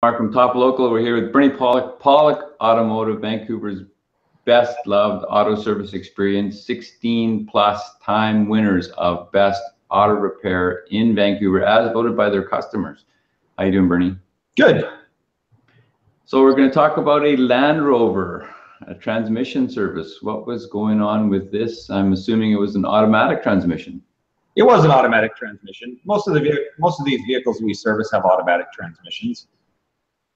Mark from Top Local. We're here with Bernie Pawlik, Pawlik Automotive, Vancouver's best loved auto service experience, 16 plus time winners of best auto repair in Vancouver as voted by their customers. How you doing, Bernie? Good. So we're going to talk about a Land Rover, a transmission service. What was going on with this? I'm assuming it was an automatic transmission. It was an automatic transmission. Most of these vehicles we service have automatic transmissions.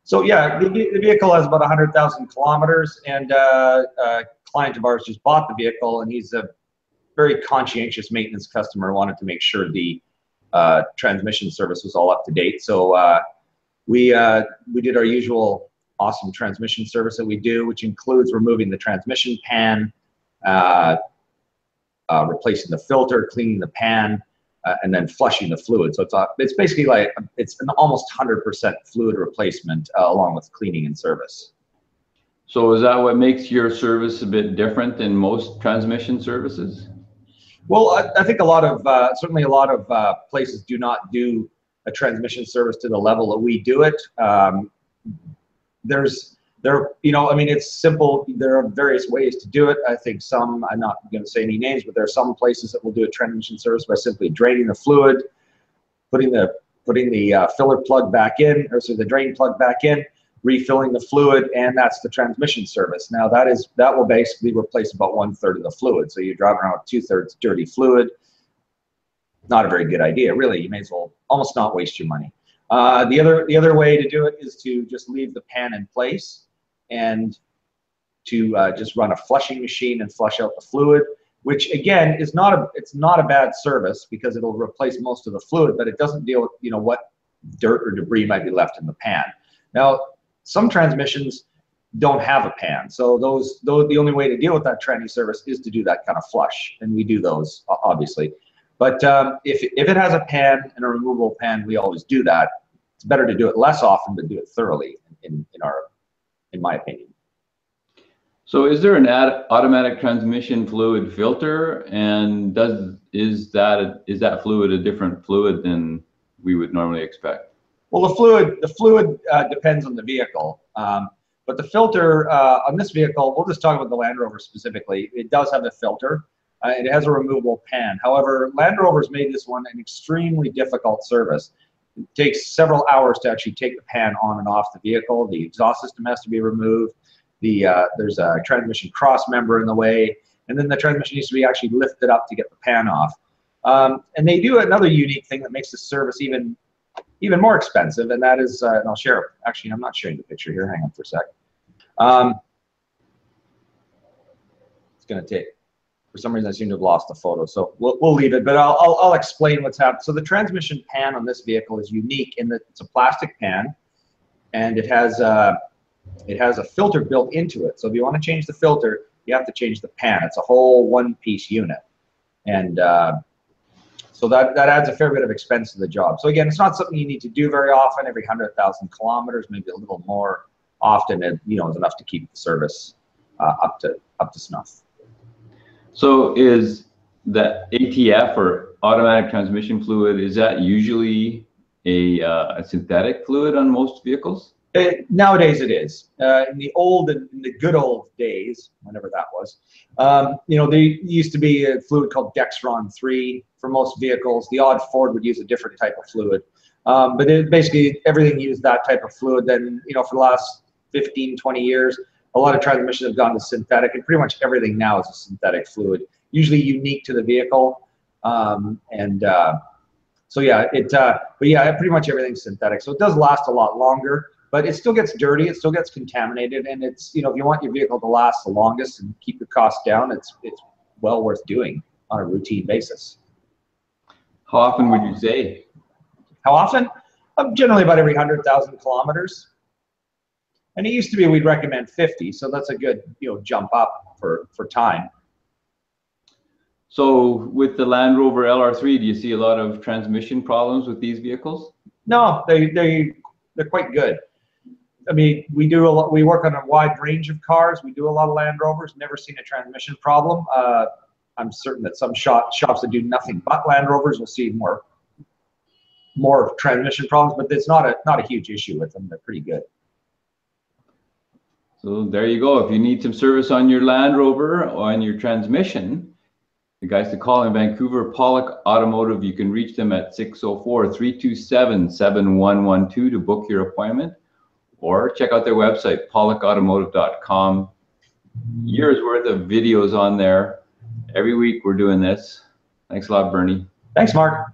So yeah, the vehicle has about 100,000 kilometers, and a client of ours just bought the vehicle, and he's a very conscientious maintenance customer, wanted to make sure the transmission service was all up to date. So we did our usual awesome transmission service that we do, which includes removing the transmission pan, replacing the filter, cleaning the pan, and then flushing the fluid. So it's basically like it's an almost 100% fluid replacement along with cleaning and service. So is that what makes your service a bit different than most transmission services? Well, I think a lot of certainly a lot of places do not do a transmission service to the level that we do it. I mean, it's simple. There are various ways to do it. I think some, I'm not going to say any names, but there are some places that will do a transmission service by simply draining the fluid, putting the filler plug back in, or so the drain plug back in, refilling the fluid, and that's the transmission service. Now that will basically replace about 1/3 of the fluid. So you're driving around with 2/3 dirty fluid. Not a very good idea, really. You may as well almost not waste your money. The other way to do it is to just leave the pan in place and to just run a flushing machine and flush out the fluid, which again is it's not a bad service because it'll replace most of the fluid, but it doesn't deal with what dirt or debris might be left in the pan. Now, some transmissions don't have a pan, so the only way to deal with that tranny service is to do that kind of flush, and we do those obviously. But if it has a pan and a removable pan, we always do that. It's better to do it less often, but do it thoroughly, in my opinion. So is there an automatic transmission fluid filter, and is that fluid a different fluid than we would normally expect? Well, the fluid depends on the vehicle, but the filter on this vehicle, we'll just talk about the Land Rover specifically. It does have a filter. It has a removable pan. However, Land Rover's made this one an extremely difficult service. It takes several hours to actually take the pan on and off the vehicle. The exhaust system has to be removed. There's a transmission cross member in the way, and then the transmission needs to be actually lifted up to get the pan off. And they do another unique thing that makes the service even more expensive, and that is, and I'll share it. Actually, I'm not sharing the picture here. Hang on for a sec. It's going to take. For some reason, I seem to have lost the photo, so we'll leave it. But I'll explain what's happened. So the transmission pan on this vehicle is unique in that it's a plastic pan, and it has a filter built into it. So if you want to change the filter, you have to change the pan. It's a whole one-piece unit, and so that adds a fair bit of expense to the job. So again, it's not something you need to do very often. Every 100,000 kilometers, maybe a little more often, is enough to keep the service up to snuff. So is that ATF, or automatic transmission fluid, is that usually a synthetic fluid on most vehicles? Nowadays it is. In the good old days, whenever that was, there used to be a fluid called Dexron 3 for most vehicles. The odd Ford would use a different type of fluid. But basically everything used that type of fluid. Then, for the last 15, 20 years, a lot of transmissions have gone to synthetic, and pretty much everything now is a synthetic fluid, usually unique to the vehicle. So yeah, but yeah, pretty much everything's synthetic. So it does last a lot longer, but it still gets dirty, it still gets contaminated, and it's, if you want your vehicle to last the longest and keep your costs down, it's well worth doing on a routine basis. How often would you say? How often? Generally about every 100,000 kilometers. And it used to be we'd recommend 50, so that's a good jump up for time. So with the Land Rover LR3, do you see a lot of transmission problems with these vehicles? No, they're quite good. I mean, we work on a wide range of cars. We do a lot of Land Rovers. Never seen a transmission problem. I'm certain that some shops that do nothing but Land Rovers will see more more transmission problems, but it's not a huge issue with them. They're pretty good. So there you go. If you need some service on your Land Rover or on your transmission, the guys to call in Vancouver, Pawlik Automotive, you can reach them at 604-327-7112 to book your appointment, or check out their website, pawlikautomotive.com. Years worth of videos on there. Every week we're doing this. Thanks a lot, Bernie. Thanks, Mark.